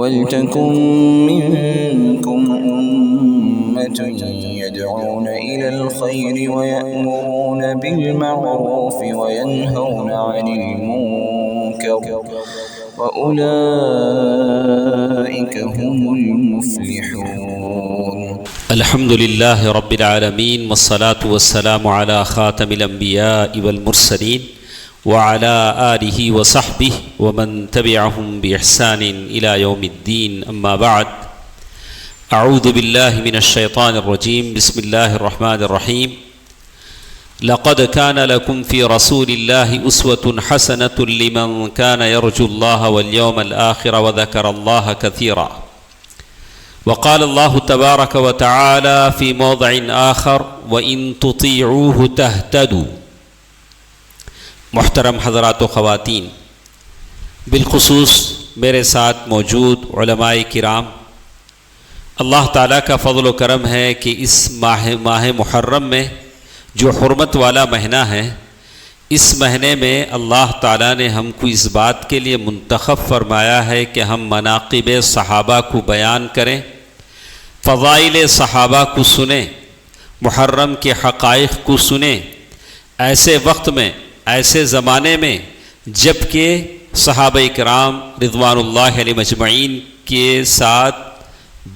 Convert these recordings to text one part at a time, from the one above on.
وَلْتَكُنْ مِنْكُمْ أُمَّةٌ يَدْعُونَ إِلَى الْخَيْرِ وَيَأْمُرُونَ بِالْمَعْرُوفِ وَيَنْهَوْنَ عَنِ الْمُنْكَرِ وَأُولَئِكَ هُمُ الْمُفْلِحُونَ. الحمد للہ رب العالمین والصلاة والسلام علی خاتم الانبیاء والمرسلین وعلى آلہ وصحبہ ومن تبعہم بإحسان إلى یوم الدین. اما بعد، اعوذ باللہ من الشیطان الرجیم. بسم اللہ الرحمن الرحیم. لقد كان لكم في رسول الله أسوة حسنة لمن كان يرجو الله واليوم الآخر وذكر الله كثيرا. وقال الله تبارك وتعالى في موضع آخر وإن تطيعوه تهتدوا. محترم حضرات و خواتین، بالخصوص میرے ساتھ موجود علماء کرام، اللہ تعالیٰ کا فضل و کرم ہے کہ اس ماہ محرم میں جو حرمت والا مہینہ ہے، اس مہینے میں اللہ تعالیٰ نے ہم کو اس بات کے لیے منتخب فرمایا ہے کہ ہم مناقب صحابہ کو بیان کریں، فضائل صحابہ کو سنیں، محرم کے حقائق کو سنیں، ایسے وقت میں، ایسے زمانے میں جب کہ صحابہ کرام رضوان اللہ علیہم اجمعین کے ساتھ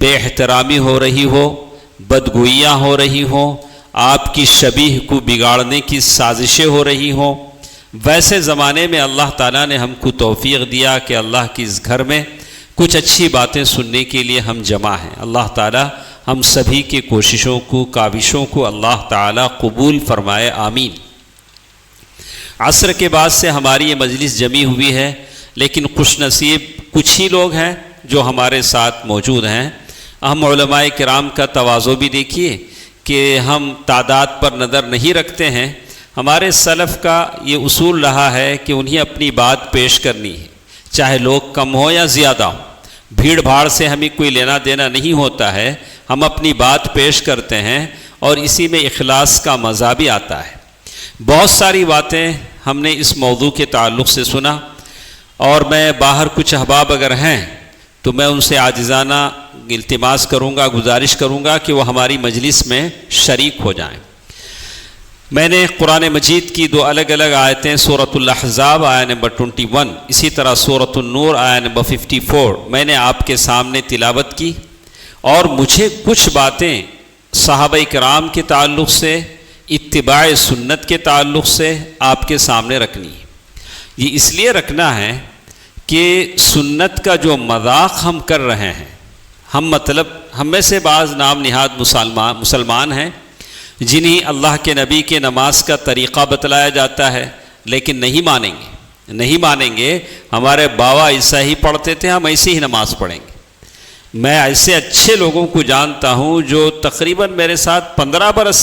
بے احترامی ہو رہی ہو، بدگوئیاں ہو رہی ہوں، آپ کی شبیہ کو بگاڑنے کی سازشیں ہو رہی ہوں، ویسے زمانے میں اللہ تعالیٰ نے ہم کو توفیق دیا کہ اللہ کے اس گھر میں کچھ اچھی باتیں سننے کے لیے ہم جمع ہیں. اللہ تعالیٰ ہم سبھی کی کوششوں کو، کاوشوں کو اللہ تعالیٰ قبول فرمائے، آمین. عصر کے بعد سے ہماری یہ مجلس جمی ہوئی ہے، لیکن خوش نصیب کچھ ہی لوگ ہیں جو ہمارے ساتھ موجود ہیں. ہم علماء کرام کا تواضع بھی دیکھیے کہ ہم تعداد پر نظر نہیں رکھتے ہیں. ہمارے سلف کا یہ اصول رہا ہے کہ انہیں اپنی بات پیش کرنی ہے، چاہے لوگ کم ہو یا زیادہ ہوں. بھیڑ بھاڑ سے ہمیں کوئی لینا دینا نہیں ہوتا ہے، ہم اپنی بات پیش کرتے ہیں اور اسی میں اخلاص کا مزہ بھی آتا ہے. بہت ساری باتیں ہم نے اس موضوع کے تعلق سے سنا، اور میں باہر کچھ احباب اگر ہیں تو میں ان سے عاجزانہ التماس کروں گا، گزارش کروں گا کہ وہ ہماری مجلس میں شریک ہو جائیں. میں نے قرآن مجید کی دو الگ الگ آیتیں، سورۃ الاحزاب آیہ نمبر 21، اسی طرح سورۃ النور آیہ نمبر 54 میں نے آپ کے سامنے تلاوت کی، اور مجھے کچھ باتیں صحابہ کرام کے تعلق سے، اتباع سنت کے تعلق سے آپ کے سامنے رکھنی ہے. یہ اس لیے رکھنا ہے کہ سنت کا جو مذاق ہم کر رہے ہیں، ہم میں سے بعض نام نہاد مسلمان ہیں جنہیں اللہ کے نبی کے نماز کا طریقہ بتلایا جاتا ہے، لیکن نہیں مانیں گے. ہمارے باوا ایسا ہی پڑھتے تھے، ہم ایسے ہی نماز پڑھیں گے. میں ایسے اچھے لوگوں کو جانتا ہوں جو تقریباً میرے ساتھ 15 برس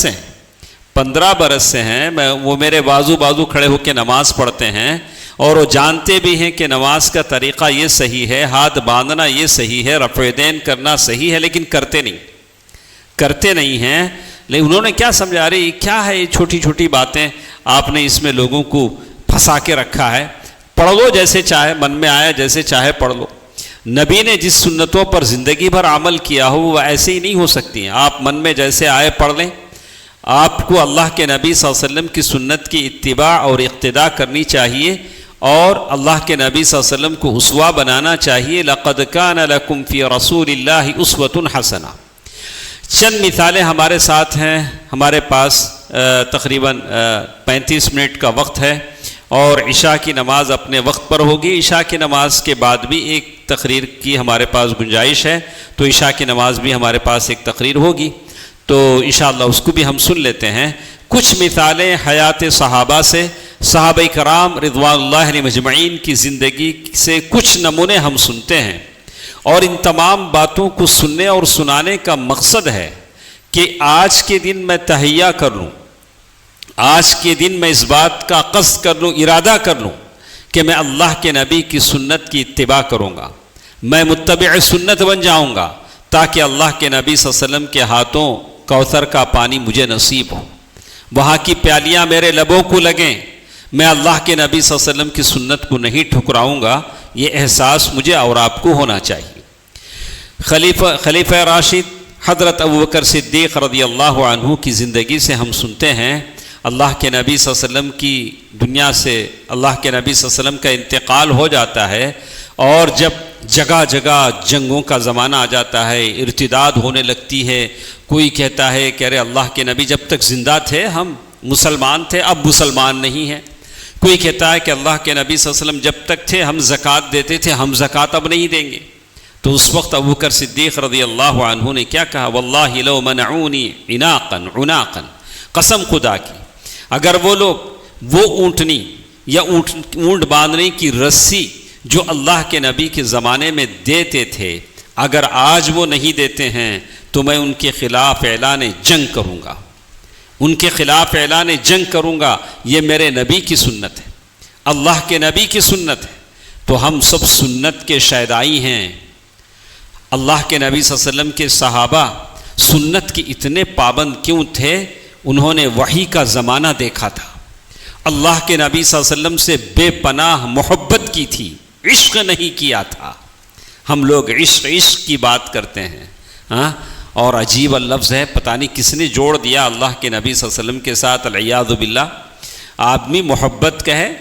سے ہیں. وہ میرے بازو کھڑے ہو کے نماز پڑھتے ہیں، اور وہ جانتے بھی ہیں کہ نماز کا طریقہ یہ صحیح ہے، ہاتھ باندھنا یہ صحیح ہے، رفع دین کرنا صحیح ہے، لیکن کرتے نہیں ہیں. لیکن انہوں نے کیا سمجھا رہے، کیا ہے یہ چھوٹی چھوٹی باتیں آپ نے اس میں لوگوں کو پھنسا کے رکھا ہے. پڑھ لو جیسے چاہے، من میں آیا جیسے چاہے پڑھ لو. نبی نے جس سنتوں پر زندگی بھر عمل کیا ہو وہ ایسے ہی نہیں ہو سکتی ہیں. آپ من میں جیسے آئے پڑھ لیں. آپ کو اللہ کے نبی صلی اللہ علیہ وسلم کی سنت کی اتباع اور اقتداء کرنی چاہیے، اور اللہ کے نبی صلی اللہ علیہ وسلم کو اسوہ بنانا چاہیے. لقد کان لکم فی رسول اللہ اسوۃ حسنہ. چند مثالیں ہمارے ساتھ ہیں. ہمارے پاس تقریباً 35 منٹ کا وقت ہے، اور عشاء کی نماز اپنے وقت پر ہوگی. عشاء کی نماز کے بعد بھی ایک تقریر کی ہمارے پاس گنجائش ہے، تو عشاء کی نماز بھی ہمارے پاس ایک تقریر ہوگی، تو انشاءاللہ اس کو بھی ہم سن لیتے ہیں. کچھ مثالیں حیات صحابہ سے، صحابہ کرام رضوان اللہ علیہم اجمعین کی زندگی سے کچھ نمونے ہم سنتے ہیں. اور ان تمام باتوں کو سننے اور سنانے کا مقصد ہے کہ آج کے دن میں تہیہ کر لوں، آج کے دن میں اس بات کا قصد کر لوں، ارادہ کر لوں کہ میں اللہ کے نبی کی سنت کی اتباع کروں گا، میں متبع سنت بن جاؤں گا، تاکہ اللہ کے نبی صلی اللہ علیہ وسلم کے ہاتھوں کوثر کا پانی مجھے نصیب ہو، وہاں کی پیالیاں میرے لبوں کو لگیں، میں اللہ کے نبی صلی اللہ علیہ وسلم کی سنت کو نہیں ٹھکراؤں گا. یہ احساس مجھے اور آپ کو ہونا چاہیے. خلیفہ راشد حضرت ابوبکر صدیق رضی اللہ عنہ کی زندگی سے ہم سنتے ہیں اللہ کے نبی صلی اللہ علیہ وسلم کی دنیا سے اللہ کے نبی صلی اللہ علیہ وسلم کا انتقال ہو جاتا ہے، اور جب جگہ جگہ جنگوں کا زمانہ آ جاتا ہے، ارتداد ہونے لگتی ہے، کوئی کہتا ہے کہ ارے اللہ کے نبی جب تک زندہ تھے ہم مسلمان تھے، اب مسلمان نہیں ہیں، کوئی کہتا ہے کہ اللہ کے نبی صلی اللہ علیہ وسلم جب تک تھے ہم زکوٰۃ دیتے تھے، ہم زکوٰۃ اب نہیں دیں گے۔ تو اس وقت ابوبکر صدیق رضی اللہ عنہ نے کیا کہا؟ واللہ لو منعونی عناقا، قسم خدا کی اگر وہ لوگ وہ اونٹنی یا اونٹ باندھنے کی رسی جو اللہ کے نبی کے زمانے میں دیتے تھے، اگر آج وہ نہیں دیتے ہیں تو میں ان کے خلاف اعلان جنگ کروں گا، ان کے خلاف اعلان جنگ کروں گا۔ یہ میرے نبی کی سنت ہے، اللہ کے نبی کی سنت ہے، تو ہم سب سنت کے شیدائی ہیں۔ اللہ کے نبی صلی اللہ علیہ وسلم کے صحابہ سنت کے اتنے پابند کیوں تھے؟ انہوں نے وحی کا زمانہ دیکھا تھا، اللہ کے نبی صلی اللہ علیہ وسلم سے بے پناہ محبت کی تھی، عشق نہیں کیا تھا۔ ہم لوگ عشق کی بات کرتے ہیں، ہاں، اور عجیب لفظ ہے، پتہ نہیں کس نے جوڑ دیا اللہ کے نبی صلی اللہ علیہ وسلم کے ساتھ، العیاذ باللہ۔ آدمی محبت کہے،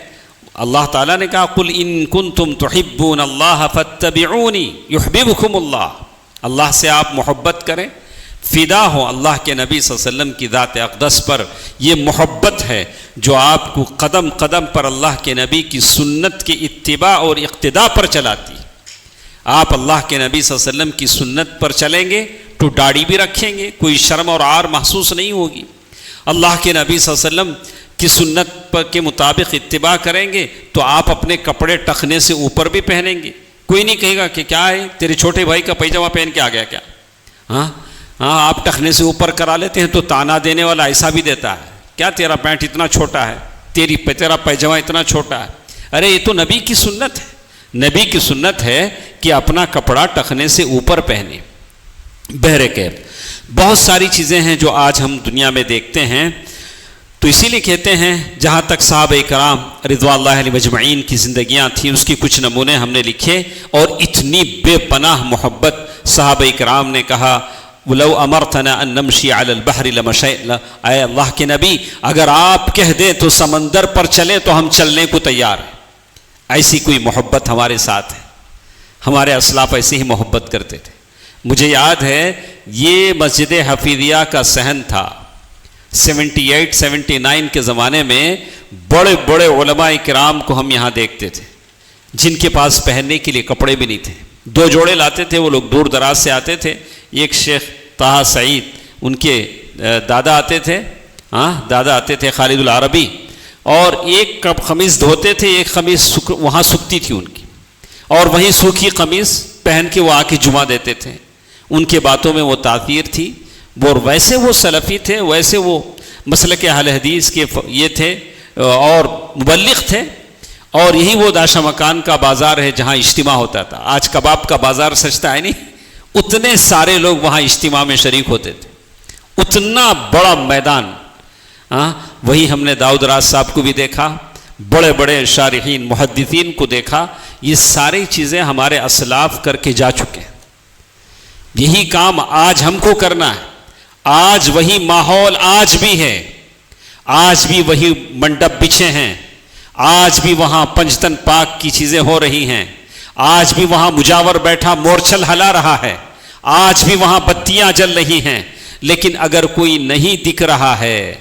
اللہ تعالیٰ نے کہا قل ان کنتم تحبون اللہ فاتبعونی یحببکم اللہ، اللہ سے آپ محبت کریں، فدا ہو اللہ کے نبی صلی اللہ علیہ وسلم کی ذات اقدس پر۔ یہ محبت ہے جو آپ کو قدم قدم پر اللہ کے نبی کی سنت کے اتباع اور اقتداء پر چلاتی۔ آپ اللہ کے نبی صلی اللہ علیہ وسلم کی سنت پر چلیں گے تو داڑھی بھی رکھیں گے، کوئی شرم اور عار محسوس نہیں ہوگی۔ اللہ کے نبی صلی اللہ علیہ وسلم کی سنت کے مطابق اتباع کریں گے تو آپ اپنے کپڑے ٹخنے سے اوپر بھی پہنیں گے، کوئی نہیں کہے گا کہ کیا ہے تیرے چھوٹے بھائی کا پیجامہ پہن کے آ گیا کیا؟ ہاں، آپ ٹخنے سے اوپر کرا لیتے ہیں تو تانا دینے والا ایسا بھی دیتا ہے، کیا تیرا پینٹ اتنا چھوٹا ہے، تیرا پیجامہ اتنا چھوٹا ہے۔ ارے یہ تو نبی کی سنت ہے، نبی کی سنت ہے کہ اپنا کپڑا ٹخنے سے اوپر پہنے۔ بہرکیف بہت ساری چیزیں ہیں جو آج ہم دنیا میں دیکھتے ہیں، تو اسی لیے کہتے ہیں جہاں تک صحابہ کرام رضوان اللہ علیہ مجمعین کی زندگیاں تھیں اس کی کچھ نمونے ہم نے لکھے، اور اتنی بے پناہ محبت صحابہ کرام نے کہا وَلَوْ أَمَرْتَنَا أَن نَمْشِيَ عَلَى الْبَحْرِ لَمَشَيْنَا، اے اللہ کے نبی اگر آپ کہہ دیں تو سمندر پر چلیں تو ہم چلنے کو تیار ہیں۔ ایسی کوئی محبت ہمارے ساتھ ہے، ہمارے اسلاف ایسی ہی محبت کرتے تھے۔ مجھے یاد ہے یہ مسجد حفیظیہ کا صحن تھا 78-79 کے زمانے میں، بڑے بڑے علماء کرام کو ہم یہاں دیکھتے تھے جن کے پاس پہننے کے لیے کپڑے بھی نہیں تھے، 2 جوڑے لاتے تھے، وہ لوگ دور دراز سے آتے تھے۔ ایک شیخ طہ سعید ان کے دادا آتے تھے، دادا آتے تھے خالد العربی، اور ایک قمیص دھوتے تھے، ایک قمیص وہاں سکتی تھی ان کی، اور وہیں سوکھی قمیص پہن کے وہ آ کے جمعہ دیتے تھے۔ ان کے باتوں میں وہ تاثیر تھی، اور ویسے وہ سلفی تھے، ویسے وہ مسلک اہل حدیث کے یہ تھے اور مبلغ تھے، اور یہی وہ داشا مکان کا بازار ہے جہاں اجتماع ہوتا تھا۔ آج کباب کا بازار سجتا ہے نہیں، اتنے سارے لوگ وہاں اجتماع میں شریک ہوتے تھے، اتنا بڑا میدان۔ وہی ہم نے داؤد راز صاحب کو بھی دیکھا، بڑے بڑے شارحین محدثین کو دیکھا، یہ ساری چیزیں ہمارے اسلاف کر کے جا چکے ہیں۔ یہی کام آج ہم کو کرنا ہے، آج وہی ماحول آج بھی ہے، آج بھی وہی منڈپ بچھے ہیں، آج بھی وہاں پنجتن پاک کی چیزیں ہو رہی ہیں، آج بھی وہاں مجاور بیٹھا مورچل ہلا رہا ہے، آج بھی وہاں بتیاں جل رہی ہیں، لیکن اگر کوئی نہیں دکھ رہا ہے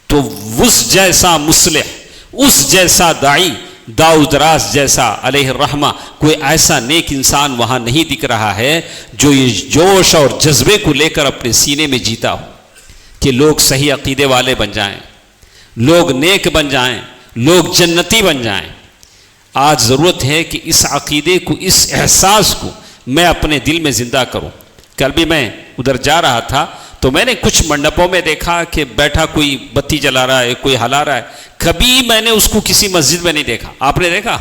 تو اس جیسا مصلح، اس جیسا داعی، داؤد راز جیسا علیہ الرحمہ، کوئی ایسا نیک انسان وہاں نہیں دکھ رہا ہے جو یہ جوش اور جذبے کو لے کر اپنے سینے میں جیتا ہو کہ لوگ صحیح عقیدے والے بن جائیں، لوگ نیک بن جائیں، لوگ جنتی بن جائیں۔ آج ضرورت ہے کہ اس عقیدے کو، اس احساس کو میں اپنے دل میں زندہ کروں۔ کل بھی میں ادھر جا رہا تھا تو میں نے کچھ منڈپوں میں دیکھا کہ بیٹھا کوئی بتی جلا رہا ہے، کوئی ہلا رہا ہے، کبھی میں نے اس کو کسی مسجد میں نہیں دیکھا۔ آپ نے دیکھا؟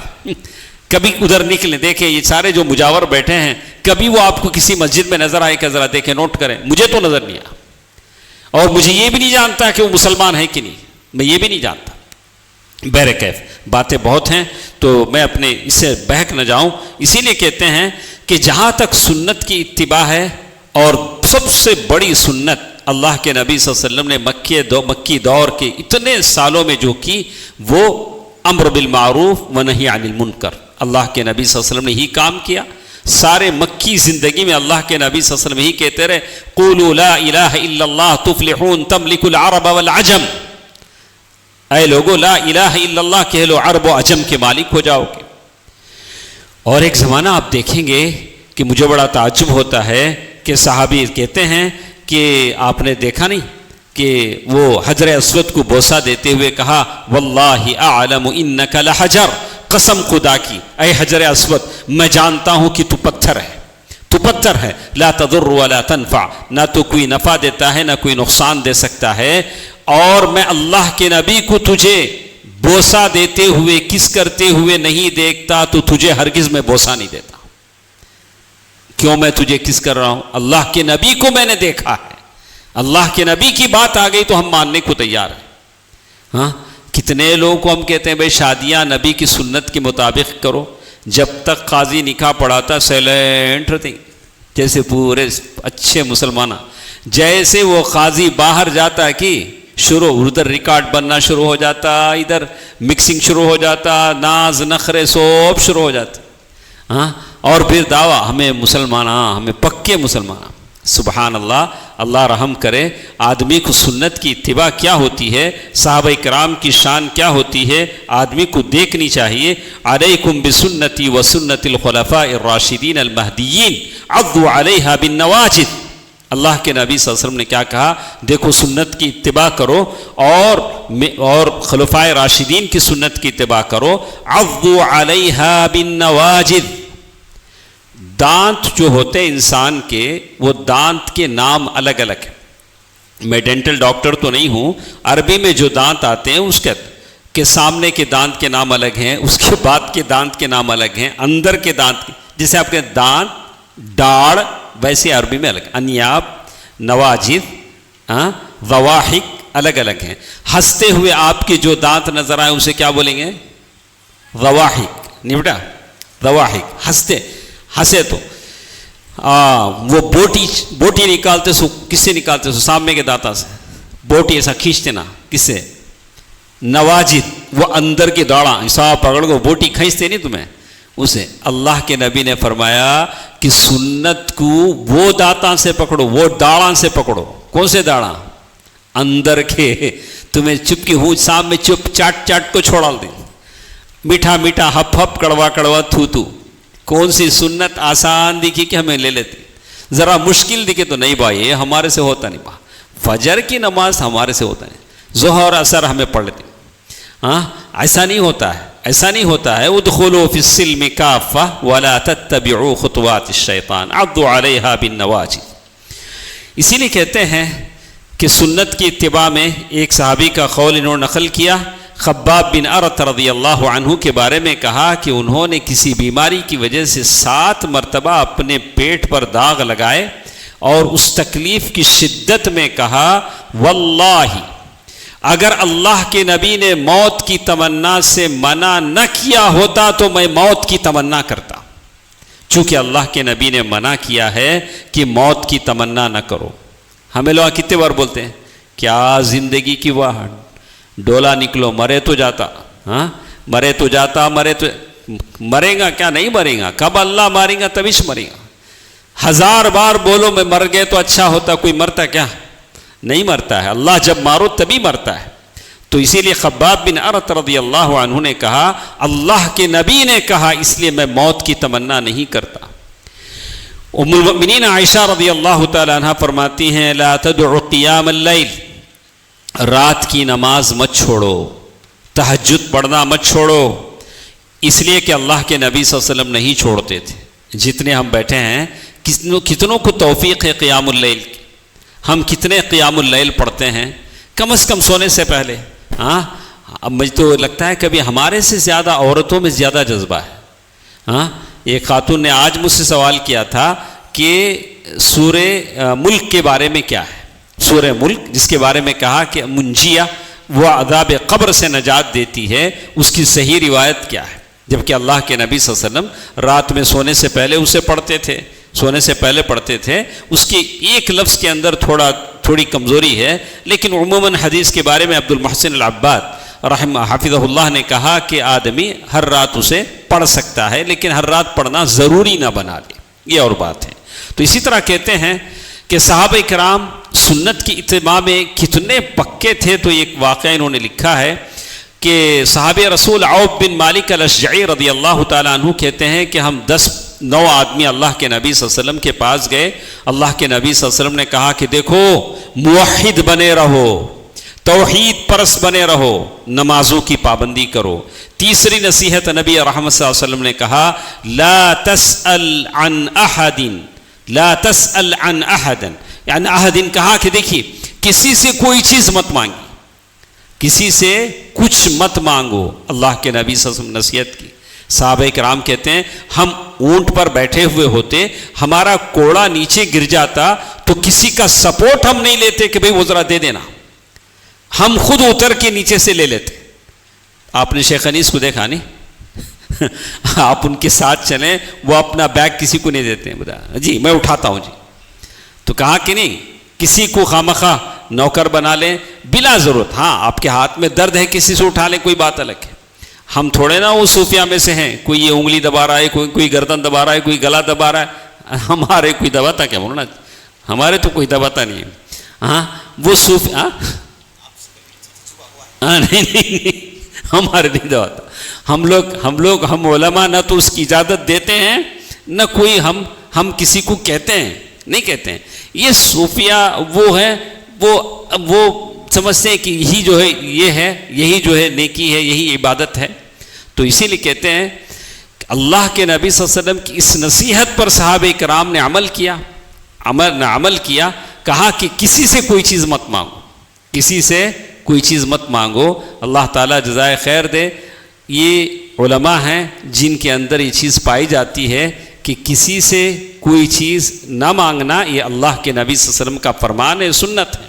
کبھی ادھر نکلیں دیکھیں، یہ سارے جو مجاور بیٹھے ہیں، کبھی وہ آپ کو کسی مسجد میں نظر آئے کہ ذرا دیکھیں، نوٹ کریں، مجھے تو نظر نہیں آیا، اور مجھے یہ بھی نہیں جانتا کہ وہ مسلمان ہے کہ نہیں، میں یہ بھی نہیں جانتا۔ بہرکیف باتیں بہت ہیں تو میں اپنے اس سے بہک نہ جاؤں، اسی لیے کہتے ہیں کہ جہاں تک سنت کی اتباع ہے، اور سب سے بڑی سنت اللہ کے نبی صلی اللہ علیہ وسلم نے مکی دور کے اتنے سالوں میں جو کی، وہ امر بالمعروف و نہی عن المنکر. اللہ کے نبی صلی اللہ علیہ وسلم نے ہی کام کیا. سارے مکی زندگی میں اللہ کے نبی صلی اللہ علیہ وسلم ہی کہتے رہے قولوا لا الہ الا اللہ تفلحون تملک العرب والعجم. اے لوگو لا الہ الا اللہ کہہ لو، عرب و عجم کے مالک ہو جاؤ گے. اور ایک زمانہ آپ دیکھیں گے کہ مجھے بڑا تعجب ہوتا ہے کہ صحابی کہتے ہیں کہ آپ نے دیکھا نہیں کہ وہ حجر اسود کو بوسہ دیتے ہوئے کہا واللہ اعلم انک لحجر، قسم خدا کی اے حجر اسود میں جانتا ہوں کہ تو پتھر ہے، تو پتھر ہے، لا تضر ولا تنفع، نہ تو کوئی نفع دیتا ہے نہ کوئی نقصان دے سکتا ہے، اور میں اللہ کے نبی کو تجھے بوسہ دیتے ہوئے کس کرتے ہوئے نہیں دیکھتا تو تجھے ہرگز میں بوسہ نہیں دیتا. کیوں میں تجھے کس کر رہا ہوں؟ اللہ کے نبی کو میں نے دیکھا ہے. اللہ کے نبی کی بات آ گئی تو ہم ماننے کو تیار ہیں. ہاں کتنے لوگوں کو ہم کہتے ہیں بھائی شادیاں نبی کی سنت کے مطابق کرو، جب تک قاضی نکاح پڑھاتا سیلنٹ رہتے جیسے پورے اچھے مسلمان. جیسے وہ قاضی باہر جاتا کہ شروع ادھر ریکارڈ بننا شروع ہو جاتا، ادھر مکسنگ شروع ہو جاتا، ناز نخرے سب شروع ہو جاتے. ہاں اور پھر دعویٰ ہمیں مسلمان، ہمیں پکے مسلمان. سبحان اللہ، اللہ رحم کرے. آدمی کو سنت کی اتباع کیا ہوتی ہے، صحابہ کرام کی شان کیا ہوتی ہے، آدمی کو دیکھنی چاہیے. علیکم بسنتی و سنت الخلفاء الراشدین المہدیین عضوا علیہا بالنواجذ. اللہ کے نبی صلی اللہ علیہ وسلم نے کیا کہا؟ دیکھو سنت کی اتباع کرو اور خلفائے راشدین کی سنت کی اتباع کرو. عضوا علیہا بالنواجذ. دانت جو ہوتے ہیں انسان کے، وہ دانت کے نام الگ الگ ہیں. میں ڈینٹل ڈاکٹر تو نہیں ہوں. عربی میں جو دانت آتے ہیں اس کے سامنے کے دانت کے نام الگ ہیں، اس کے بعد کے دانت کے نام الگ ہیں، اندر کے دانت، جیسے آپ کے دانت ڈاڑ، ویسے عربی میں الگ. انیاب، نواجذ، ضواحک الگ الگ ہیں. ہنستے ہوئے آپ کے جو دانت نظر آئے اسے کیا بولیں گے؟ ضواحک. نہیں بیٹا، ضواحک. ہنسے تو وہ بوٹی نکالتے سو، کس سے نکالتے سو؟ سامنے کے دانتوں سے بوٹی ایسا کھینچتے نا، کس سے؟ نواجذ، وہ اندر کی داڑھاں ایسا پکڑ کو بوٹی کھینچتے نہیں تمہیں اسے. اللہ کے نبی نے فرمایا کہ سنت کو وہ دانتوں سے پکڑو، وہ داڑھاں سے پکڑو. کون سے داڑھاں؟ اندر کے. تمہیں چپ کی ہوں سام میں چپ چاٹ کو چھوڑا دیں، میٹھا میٹھا ہپ ہپ کڑوا کڑوا تھو تو. کون سی سنت آسان دکھی کہ ہمیں لے لیتے، ذرا مشکل دکھے تو نہیں بھائی یہ ہمارے سے ہوتا نہیں. فجر کی نماز ہمارے سے ہوتا نہیں، ظہر اثر ہمیں پڑھ لیتے. ہاں ایسا نہیں ہوتا ہے، ایسا نہیں ہوتا ہے. ادخلوا فی السلم کافہ ولا تتبعوا خطوات الشیطان عضوا علیہا بالنواجذ. اسی لیے کہتے ہیں کہ سنت کی اتباع میں ایک صحابی کا قول انہوں نے نقل کیا. خباب بن ارت رضی اللہ عنہ کے بارے میں کہا کہ انہوں نے کسی بیماری کی وجہ سے 7 مرتبہ اپنے پیٹ پر داغ لگائے اور اس تکلیف کی شدت میں کہا واللہ اگر اللہ کے نبی نے موت کی تمنا سے منع نہ کیا ہوتا تو میں موت کی تمنا کرتا. چونکہ اللہ کے نبی نے منع کیا ہے کہ موت کی تمنا نہ کرو. ہمیں لوگ کتنے بار بولتے ہیں کیا زندگی کی وہ ڈولا نکلو، مرے تو جاتا. ہاں مرے تو جاتا، مرے گا کیا؟ نہیں مرے گا. کب اللہ مارے گا؟ تبھی مرے گا. 1000 بار بولو میں مر گئے تو اچھا ہوتا، کوئی مرتا کیا؟ نہیں مرتا ہے. اللہ جب مارو تبھی مرتا ہے. تو اسی لیے خباب بن ارت رضی اللہ عنہ نے کہا اللہ کے نبی نے کہا اس لیے میں موت کی تمنا نہیں کرتا. ام المؤمنین عائشہ رضی اللہ تعالی عنہ فرماتی ہیں لا تدعوا قیام اللیل، رات کی نماز مت چھوڑو، تہجد پڑھنا مت چھوڑو. اس لیے کہ اللہ کے نبی صلی اللہ علیہ وسلم نہیں چھوڑتے تھے. جتنے ہم بیٹھے ہیں کتنوں کو توفیق ہے قیام اللیل کی؟ ہم کتنے قیام اللیل پڑھتے ہیں کم از کم سونے سے پہلے؟ ہاں اب مجھے تو لگتا ہے کبھی ہمارے سے زیادہ عورتوں میں زیادہ جذبہ ہے. ہاں ایک خاتون نے آج مجھ سے سوال کیا تھا کہ سورہ ملک کے بارے میں کیا ہے. سورہ ملک جس کے بارے میں کہا کہ منجیہ وہ عذاب قبر سے نجات دیتی ہے، اس کی صحیح روایت کیا ہے؟ جبکہ اللہ کے نبی صلی اللہ علیہ وسلم رات میں سونے سے پہلے اسے پڑھتے تھے، سونے سے پہلے پڑھتے تھے. اس کی ایک لفظ کے اندر تھوڑی کمزوری ہے، لیکن عموماً حدیث کے بارے میں عبد المحسن العباد حافظہ اللہ نے کہا کہ آدمی ہر رات اسے پڑھ سکتا ہے، لیکن ہر رات پڑھنا ضروری نہ بنا لے، یہ اور بات ہے. تو اسی طرح کہتے ہیں کہ صحابہ کرام سنت کی اتباع میں کتنے پکے تھے. تو ایک واقعہ انہوں نے لکھا ہے کہ صحابہ رسول عوف بن مالک الاشجعی رضی اللہ تعالیٰ عنہ کہتے ہیں کہ ہم 9 آدمی اللہ کے نبی صلی اللہ علیہ وسلم کے پاس گئے. اللہ کے نبی صلی اللہ علیہ وسلم نے کہا کہ دیکھو موحد بنے رہو، توحید پرست بنے رہو، نمازوں کی پابندی کرو. تیسری نصیحت نبی رحمت صلی اللہ علیہ وسلم نے کہا لا تسأل عن احد، لا تسأل عن احد، یعنی احد کہا کہ دیکھیے کسی سے کوئی چیز مت مانگی، کسی سے کچھ مت مانگو. اللہ کے نبی صلی اللہ علیہ وسلم نصیحت کی. صحابہ کرام کہتے ہیں ہم اونٹ پر بیٹھے ہوئے ہوتے، ہمارا کوڑا نیچے گر جاتا تو کسی کا سپورٹ ہم نہیں لیتے کہ بھئی وہ ذرا دے دینا، ہم خود اتر کے نیچے سے لے لیتے. آپ نے شیخ انیس کو دیکھا نہیں؟ آپ ان کے ساتھ چلیں، وہ اپنا بیگ کسی کو نہیں دیتے ہیں، بتا جی میں اٹھاتا ہوں جی. تو کہا کہ نہیں کسی کو خامخواہ نوکر بنا لیں بلا ضرورت. ہاں آپ کے ہاتھ میں درد ہے کسی سے اٹھا لیں، کوئی بات الگ ہے. ہم تھوڑے نا وہ صوفیہ میں سے ہیں، کوئی یہ انگلی دبا رہا ہے، کوئی گردن دبا رہا ہے، کوئی گلا دبا رہا ہے. ہمارے کوئی دباتا کیا بولنا، ہمارے تو کوئی دباتا نہیں ہے. ہاں وہ صوفی نہیں ہمارے نہیں دباتا. ہم علماء نہ تو اس کی اجازت دیتے ہیں نہ کوئی ہم کسی کو کہتے ہیں، نہیں کہتے ہیں. یہ صوفیہ وہ ہے، وہ سمجھتے ہیں کہ یہی جو ہے یہ ہے، یہی جو ہے نیکی ہے، یہی عبادت ہے. تو اسی لیے کہتے ہیں کہ اللہ کے نبی صلی اللہ علیہ وسلم کی اس نصیحت پر صحابہ کرام نے عمل کیا. کہا کہ کسی سے کوئی چیز مت مانگو، کسی سے کوئی چیز مت مانگو. اللہ تعالیٰ جزائے خیر دے. یہ علماء ہیں جن کے اندر یہ چیز پائی جاتی ہے کہ کسی سے کوئی چیز نہ مانگنا، یہ اللہ کے نبی صلی اللہ علیہ وسلم کا فرمان ہے، سنت ہے.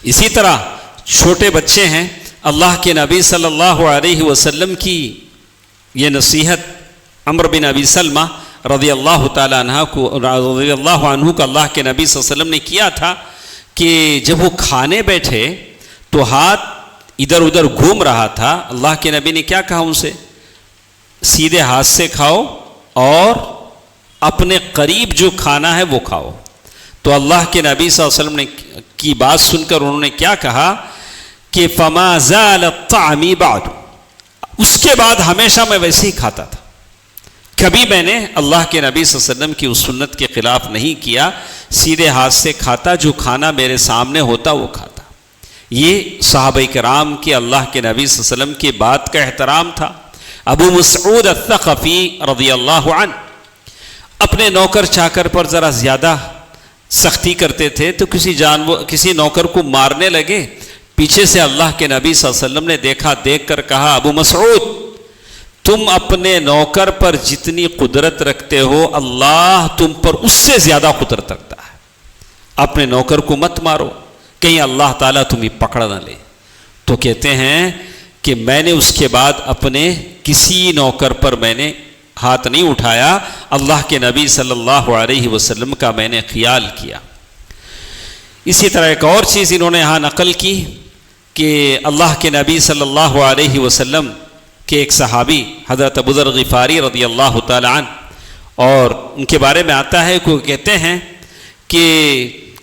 اسی طرح چھوٹے بچے ہیں، اللہ کے نبی صلی اللہ علیہ وسلم کی یہ نصیحت عمرو بن ابی سلمہ رضی اللہ تعالیٰ عنہ کو اللہ کے نبی صلی اللہ علیہ وسلم نے کیا تھا کہ جب وہ کھانے بیٹھے تو ہاتھ ادھر ادھر گھوم رہا تھا. اللہ کے نبی نے کیا کہا ان سے؟ سیدھے ہاتھ سے کھاؤ اور اپنے قریب جو کھانا ہے وہ کھاؤ. تو اللہ کے نبی صلی اللہ علیہ وسلم نے کی بات سن کر انہوں نے کیا کہا کہ فما زال الطعام بعد، اس کے بعد ہمیشہ میں ویسے ہی کھاتا تھا، کبھی میں نے اللہ کے نبی صلی اللہ علیہ وسلم کی اس سنت کے خلاف نہیں کیا. سیدھے ہاتھ سے کھاتا، جو کھانا میرے سامنے ہوتا وہ کھاتا. یہ صحابہ کرام کے اللہ کے نبی صلی اللہ علیہ وسلم کی بات کا احترام تھا. ابو مسعود الثقفی رضی اللہ عنہ اپنے نوکر چاکر پر ذرا زیادہ سختی کرتے تھے تو کسی نوکر کو مارنے لگے. پیچھے سے اللہ کے نبی صلی اللہ علیہ وسلم نے دیکھ کر کہا ابو مسعود تم اپنے نوکر پر جتنی قدرت رکھتے ہو اللہ تم پر اس سے زیادہ قدرت رکھتا ہے. اپنے نوکر کو مت مارو کہیں اللہ تعالیٰ تمہیں پکڑ نہ لے. تو کہتے ہیں کہ میں نے اس کے بعد اپنے کسی نوکر پر میں نے ہاتھ نہیں اٹھایا. اللہ کے نبی صلی اللہ علیہ وسلم کا میں نے خیال کیا. اسی طرح ایک اور چیز انہوں نے یہاں نقل کی کہ اللہ کے نبی صلی اللہ علیہ وسلم کے ایک صحابی حضرت ابو ذر غفاری رضی اللہ تعالی عنہ، اور ان کے بارے میں آتا ہے کہ کہتے ہیں کہ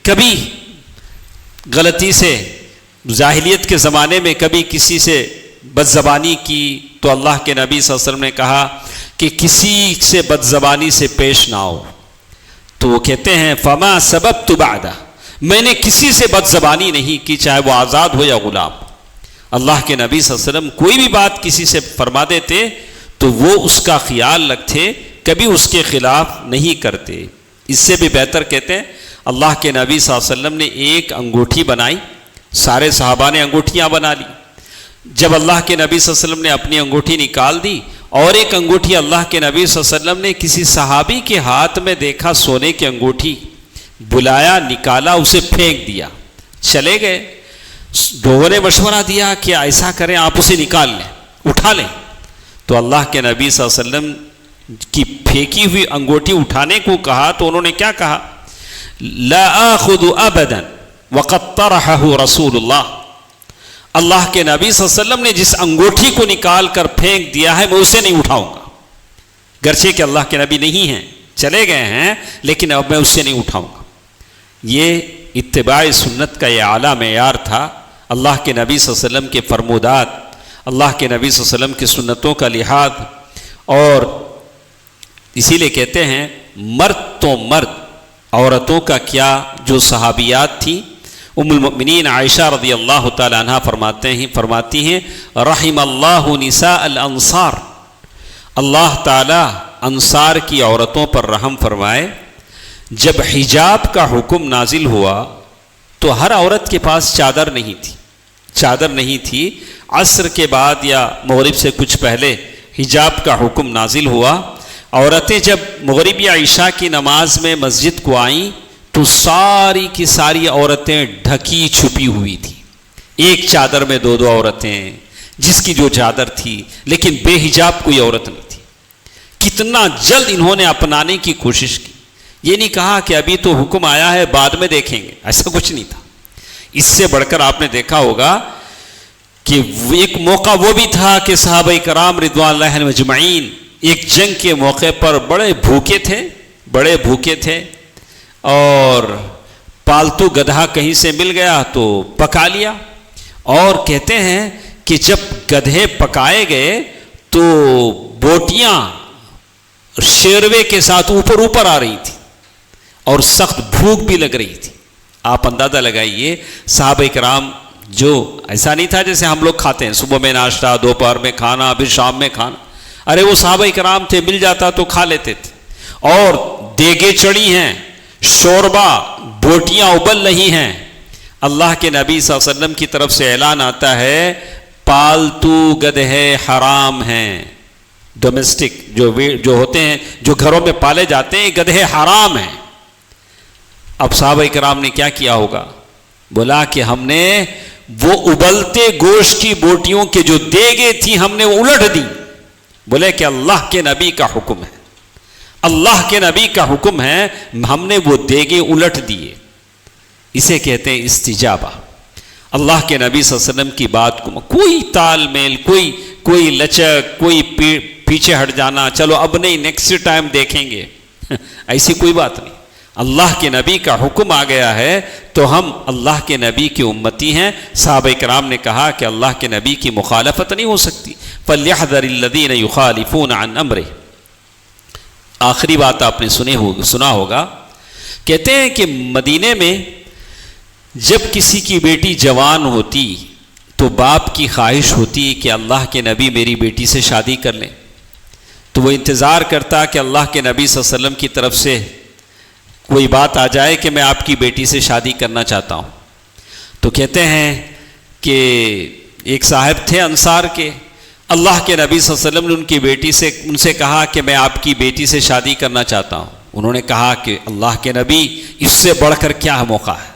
کبھی غلطی سے جاہلیت کے زمانے میں کبھی کسی سے بد زبانی کی تو اللہ کے نبی صلی اللہ علیہ وسلم نے کہا کہ کسی سے بد زبانی سے پیش نہ آؤ. تو وہ کہتے ہیں فما سببت بعدہ، میں نے کسی سے بد زبانی نہیں کی چاہے وہ آزاد ہو یا غلام. اللہ کے نبی صلی اللہ علیہ وسلم کوئی بھی بات کسی سے فرما دیتے تو وہ اس کا خیال رکھتے، کبھی اس کے خلاف نہیں کرتے. اس سے بھی بہتر کہتے ہیں اللہ کے نبی صلی اللہ علیہ وسلم نے ایک انگوٹھی بنائی، سارے صحابہ نے انگوٹھیاں بنا لی. جب اللہ کے نبی صلی اللہ علیہ وسلم نے اپنی انگوٹھی نکال دی اور ایک انگوٹھی اللہ کے نبی صلی اللہ علیہ وسلم نے کسی صحابی کے ہاتھ میں دیکھا سونے کی انگوٹھی، بلایا، نکالا، اسے پھینک دیا، چلے گئے. لوگوں نے مشورہ دیا کہ ایسا کریں آپ اسے نکال لیں، اٹھا لیں. تو اللہ کے نبی صلی اللہ علیہ وسلم کی پھینکی ہوئی انگوٹھی اٹھانے کو کہا تو انہوں نے کیا کہا؟ لا آخذ ابدا وقد طرحه رسول اللہ، اللہ کے نبی صلی اللہ علیہ وسلم نے جس انگوٹھی کو نکال کر پھینک دیا ہے میں اسے نہیں اٹھاؤں گا، گرچہ کہ اللہ کے نبی نہیں ہیں، چلے گئے ہیں، لیکن اب میں اسے نہیں اٹھاؤں گا۔ یہ اتباع سنت کا یہ اعلیٰ معیار تھا، اللہ کے نبی صلی اللہ علیہ وسلم کے فرمودات، اللہ کے نبی صلی اللہ علیہ وسلم کی سنتوں کا لحاظ۔ اور اسی لیے کہتے ہیں مرد تو مرد، عورتوں کا کیا، جو صحابیات تھیں، ام المؤمنین عائشہ رضی اللہ تعالی عنہ فرماتی ہیں رحم اللہ نساء الانصار، اللہ تعالی انصار کی عورتوں پر رحم فرمائے۔ جب حجاب کا حکم نازل ہوا تو ہر عورت کے پاس چادر نہیں تھی، عصر کے بعد یا مغرب سے کچھ پہلے حجاب کا حکم نازل ہوا۔ عورتیں جب مغرب یا عشاء کی نماز میں مسجد کو آئیں تو ساری کی ساری عورتیں ڈھکی چھپی ہوئی تھیں، ایک چادر میں دو عورتیں، جس کی جو چادر تھی، لیکن بے حجاب کوئی عورت نہیں تھی۔ کتنا جلد انہوں نے اپنانے کی کوشش کی، یہ نہیں کہا کہ ابھی تو حکم آیا ہے بعد میں دیکھیں گے، ایسا کچھ نہیں تھا۔ اس سے بڑھ کر آپ نے دیکھا ہوگا کہ ایک موقع وہ بھی تھا کہ صحابہ کرام رضوان اللہ علیہم اجمعین ایک جنگ کے موقع پر بڑے بھوکے تھے اور پالتو گدھا کہیں سے مل گیا تو پکا لیا، اور کہتے ہیں کہ جب گدھے پکائے گئے تو بوٹیاں شیروے کے ساتھ اوپر آ رہی تھی اور سخت بھوک بھی لگ رہی تھی۔ آپ اندازہ لگائیے صحابہ کرام، جو ایسا نہیں تھا جیسے ہم لوگ کھاتے ہیں صبح میں ناشتہ، دوپہر میں کھانا، پھر شام میں کھانا، ارے وہ صحابہ کرام تھے مل جاتا تو کھا لیتے تھے، اور دیگیں چڑھی ہیں، شوربہ، بوٹیاں ابل رہی ہیں۔ اللہ کے نبی صلی اللہ علیہ وسلم کی طرف سے اعلان آتا ہے پالتو گدھے حرام ہیں، ڈومیسٹک جو ہوتے ہیں، جو گھروں میں پالے جاتے ہیں، گدھے حرام ہیں۔ اب صحابہ کرام نے کیا کیا ہوگا؟ بولا کہ ہم نے وہ ابلتے گوشت کی بوٹیوں کے جو دیگیں تھیں ہم نے وہ الٹ دی۔ بولے کہ اللہ کے نبی کا حکم ہے، اللہ کے نبی کا حکم ہے، ہم نے وہ دیگیں الٹ دیے۔ اسے کہتے ہیں استجابہ۔ اللہ کے نبی صلی اللہ علیہ وسلم کی بات کو کوئی تال میل، کوئی لچک، کوئی پیچھے ہٹ جانا، چلو اب نہیں نیکسٹ ٹائم دیکھیں گے، ایسی کوئی بات نہیں۔ اللہ کے نبی کا حکم آ گیا ہے تو ہم اللہ کے نبی کی امتی ہیں۔ صحابہ کرام نے کہا کہ اللہ کے نبی کی مخالفت نہیں ہو سکتی۔ فَلْيَحْذَرِ الَّذِينَ يُخَالِفُونَ عَنْ أَمْرِهِ۔ آخری بات آپ نے سنا ہوگا، کہتے ہیں کہ مدینے میں جب کسی کی بیٹی جوان ہوتی تو باپ کی خواہش ہوتی کہ اللہ کے نبی میری بیٹی سے شادی کر لیں، تو وہ انتظار کرتا کہ اللہ کے نبی صلی اللہ علیہ وسلم کی طرف سے کوئی بات آ جائے کہ میں آپ کی بیٹی سے شادی کرنا چاہتا ہوں۔ تو کہتے ہیں کہ ایک صاحب تھے انصار کے، اللہ کے نبی صلی اللہ علیہ وسلم نے ان سے کہا کہ میں آپ کی بیٹی سے شادی کرنا چاہتا ہوں۔ انہوں نے کہا کہ اللہ کے نبی، اس سے بڑھ کر کیا موقع ہے؟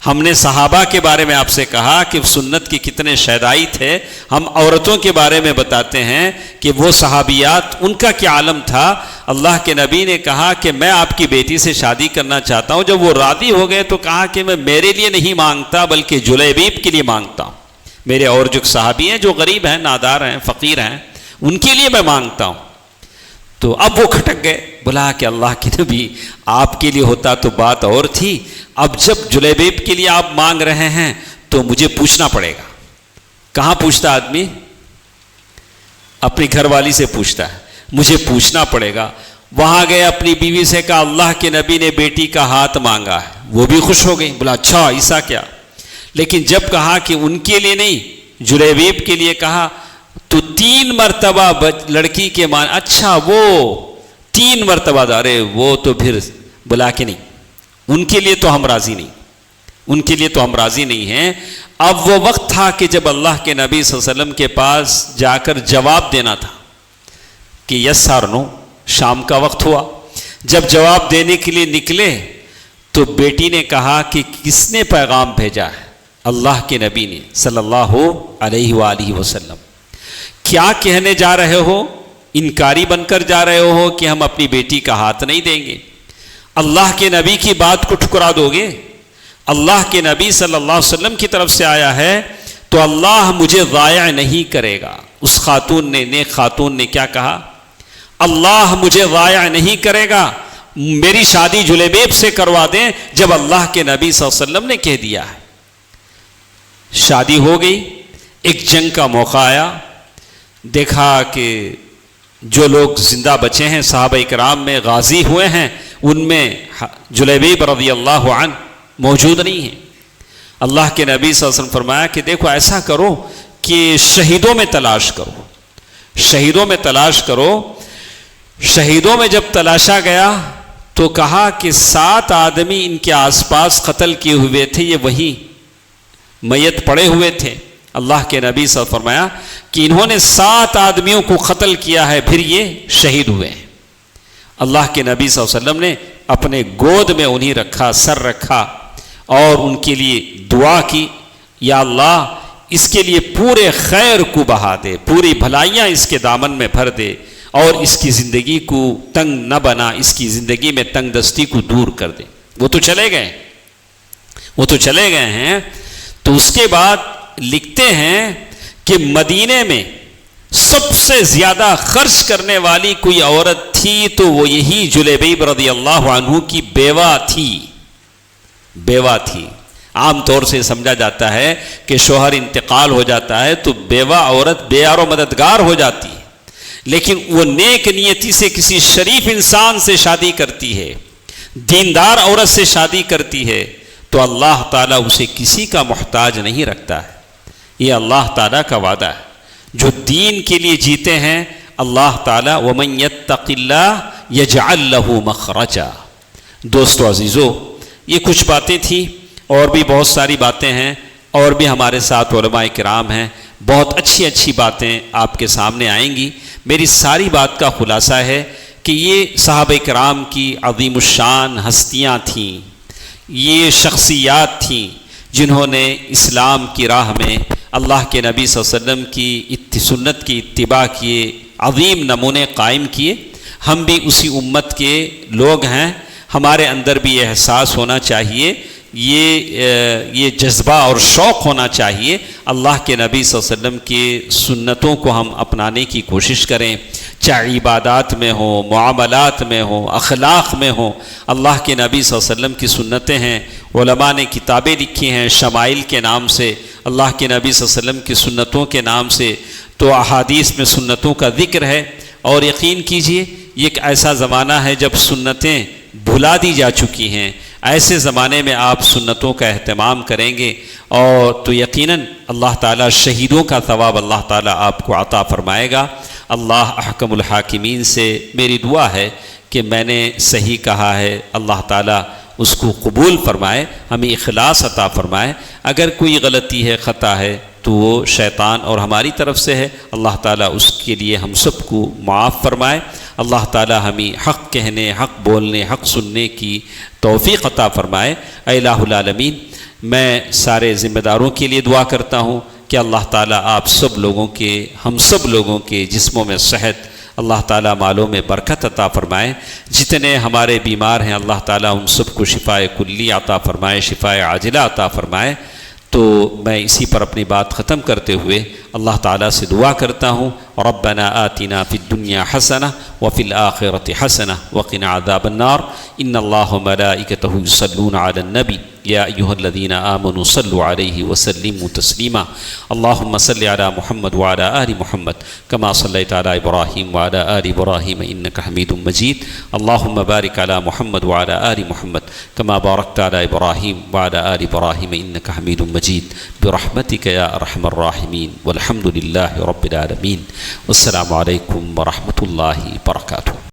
ہم نے صحابہ کے بارے میں آپ سے کہا کہ سنت کے کتنے شہدائی تھے، ہم عورتوں کے بارے میں بتاتے ہیں کہ وہ صحابیات ان کا کیا عالم تھا۔ اللہ کے نبی نے کہا کہ میں آپ کی بیٹی سے شادی کرنا چاہتا ہوں۔ جب وہ راضی ہو گئے تو کہا کہ میں میرے لیے نہیں مانگتا بلکہ جلیبیب کے لیے مانگتا ہوں، میرے اور جو صحابی ہیں جو غریب ہیں، نادار ہیں، فقیر ہیں، ان کے لیے میں مانگتا ہوں۔ تو اب وہ کھٹک گئے، بولا کہ اللہ کے نبی آپ کے لیے ہوتا تو بات اور تھی، اب جب جلیبیب کے لیے آپ مانگ رہے ہیں تو مجھے پوچھنا پڑے گا۔ کہاں پوچھتا آدمی؟ اپنی گھر والی سے پوچھتا ہے، مجھے پوچھنا پڑے گا۔ وہاں گئے، اپنی بیوی سے کہا اللہ کے نبی نے بیٹی کا ہاتھ مانگا ہے، وہ بھی خوش ہو گئی، بولا اچھا ایسا کیا؟ لیکن جب کہا کہ ان کے لیے نہیں جلیبیب کے لیے کہا تو 3 مرتبہ لڑکی کے اچھا وہ 3 مرتبہ دارے، وہ تو پھر بلا کے نہیں، ان کے لیے تو ہم راضی نہیں، ان کے لیے تو ہم راضی نہیں ہیں۔ اب وہ وقت تھا کہ جب اللہ کے نبی صلی اللہ علیہ وسلم کے پاس جا کر جواب دینا تھا کہ یس اور نو۔ شام کا وقت ہوا، جب جواب دینے کے لیے نکلے تو بیٹی نے کہا کہ کس نے پیغام بھیجا ہے؟ اللہ کے نبی نے صلی اللہ علیہ وآلہ وسلم۔ کیا کہنے جا رہے ہو؟ انکاری بن کر جا رہے ہو کہ ہم اپنی بیٹی کا ہاتھ نہیں دیں گے؟ اللہ کے نبی کی بات کو ٹھکرا دو گے؟ اللہ کے نبی صلی اللہ علیہ وسلم کی طرف سے آیا ہے تو اللہ مجھے ضائع نہیں کرے گا۔ اس خاتون نے، نیک خاتون نے کیا کہا؟ اللہ مجھے ضائع نہیں کرے گا، میری شادی جلیبیب سے کروا دیں جب اللہ کے نبی صلی اللہ علیہ وسلم نے کہہ دیا ہے۔ شادی ہو گئی، ایک جنگ کا موقع آیا، دیکھا کہ جو لوگ زندہ بچے ہیں صحابہ کرام میں غازی ہوئے ہیں ان میں جلیبیب رضی اللہ عنہ موجود نہیں ہیں۔ اللہ کے نبی صلی اللہ علیہ وسلم فرمایا کہ دیکھو ایسا کرو کہ شہیدوں میں تلاش کرو، شہیدوں میں تلاش کرو۔ شہیدوں میں جب تلاشا گیا تو کہا کہ 7 آدمی ان کے آس پاس قتل کیے ہوئے تھے، یہ وہی میت پڑے ہوئے تھے۔ اللہ کے نبی صلی اللہ علیہ وسلم فرمایا کہ انہوں نے 7 آدمیوں کو قتل کیا ہے، پھر یہ شہید ہوئے ہیں۔ اللہ کے نبی صلی اللہ علیہ وسلم نے اپنے گود میں انہیں رکھا، سر رکھا اور ان کے لیے دعا کی، یا اللہ اس کے لیے پورے خیر کو بہا دے، پوری بھلائیاں اس کے دامن میں بھر دے اور اس کی زندگی کو تنگ نہ بنا، اس کی زندگی میں تنگ دستی کو دور کر دے۔ وہ تو چلے گئے ہیں۔ تو اس کے بعد لکھتے ہیں کہ مدینے میں سب سے زیادہ خرچ کرنے والی کوئی عورت تھی تو وہ یہی جلیبیب رضی اللہ عنہ کی بیوہ تھی۔ عام طور سے سمجھا جاتا ہے کہ شوہر انتقال ہو جاتا ہے تو بیوہ عورت بے یار و مددگار ہو جاتی ہے، لیکن وہ نیک نیتی سے کسی شریف انسان سے شادی کرتی ہے، دیندار عورت سے شادی کرتی ہے تو اللہ تعالیٰ اسے کسی کا محتاج نہیں رکھتا ہے۔ یہ اللہ تعالیٰ کا وعدہ ہے۔ جو دین کے لیے جیتے ہیں اللہ تعالیٰ وَمَن يَتَّقِ اللَّهَ يَجْعَلْ لَهُ مَخْرَجًا۔ دوستو عزیزو، یہ کچھ باتیں تھیں، اور بھی بہت ساری باتیں ہیں، اور بھی ہمارے ساتھ علماء کرام ہیں، بہت اچھی باتیں آپ کے سامنے آئیں گی۔ میری ساری بات کا خلاصہ ہے کہ یہ صحابہ کرام کی عظیم الشان ہستیاں تھیں، یہ شخصیات تھیں جنہوں نے اسلام کی راہ میں اللہ کے نبی صلی اللہ علیہ وسلم کی سنت کی اتباع کیے، عظیم نمونے قائم کیے۔ ہم بھی اسی امت کے لوگ ہیں، ہمارے اندر بھی یہ احساس ہونا چاہیے، یہ جذبہ اور شوق ہونا چاہیے، اللہ کے نبی صلی اللہ علیہ وسلم کی سنتوں کو ہم اپنانے کی کوشش کریں، چاہے عبادات میں ہو، معاملات میں ہو، اخلاق میں ہو۔ اللہ کے نبی صلی اللہ علیہ وسلم کی سنتیں ہیں، علماء نے کتابیں لکھی ہیں شمائل کے نام سے، اللہ کے نبی صلی اللہ علیہ وسلم کی سنتوں کے نام سے، تو احادیث میں سنتوں کا ذکر ہے۔ اور یقین کیجئے یہ ایک ایسا زمانہ ہے جب سنتیں بھلا دی جا چکی ہیں، ایسے زمانے میں آپ سنتوں کا اہتمام کریں گے اور تو یقیناً اللہ تعالیٰ شہیدوں کا ثواب اللہ تعالیٰ آپ کو عطا فرمائے گا۔ اللہ احکم الحاکمین سے میری دعا ہے کہ میں نے صحیح کہا ہے، اللہ تعالیٰ اس کو قبول فرمائے، ہمیں اخلاص عطا فرمائے۔ اگر کوئی غلطی ہے، خطا ہے تو وہ شیطان اور ہماری طرف سے ہے، اللہ تعالیٰ اس کے لیے ہم سب کو معاف فرمائے۔ اللہ تعالیٰ ہمیں حق کہنے، حق بولنے، حق سننے کی توفیق عطا فرمائے۔ اے الہ العالمین، میں سارے ذمہ داروں کے لیے دعا کرتا ہوں کہ اللہ تعالیٰ آپ سب لوگوں کے، ہم سب لوگوں کے جسموں میں صحت، اللہ تعالیٰ مالوں میں برکت عطا فرمائے۔ جتنے ہمارے بیمار ہیں اللہ تعالیٰ ان سب کو شفاء کلی عطا فرمائے، شفاء عاجلہ عطا فرمائے۔ تو میں اسی پر اپنی بات ختم کرتے ہوئے اللہ تعالیٰ سے دعا کرتا ہوں، ربنا آتنا فی الدنیا حسنہ وفی الآخرۃ حسنہ وقنا عذاب النار، ان اللہ وملائکتہ یصلون علی النبی یا ایہا الذین آمنوا صلوا علیہ وسلموا تسلیما، اللہم صل علی محمد وعلی آل محمد کما صلیت علی ابراہیم وعلی آل ابراہیم انک حمید مجید، اللہم بارک علی محمد وعلی آل محمد کما بارکت علی ابراہیم وعلی آل ابراہیم انک حمید مجید، برحمتک یا ارحم الراحمین، والحمد للہ رب العالمین، والسلام علیکم ورحمۃ اللہ وبرکاتہ۔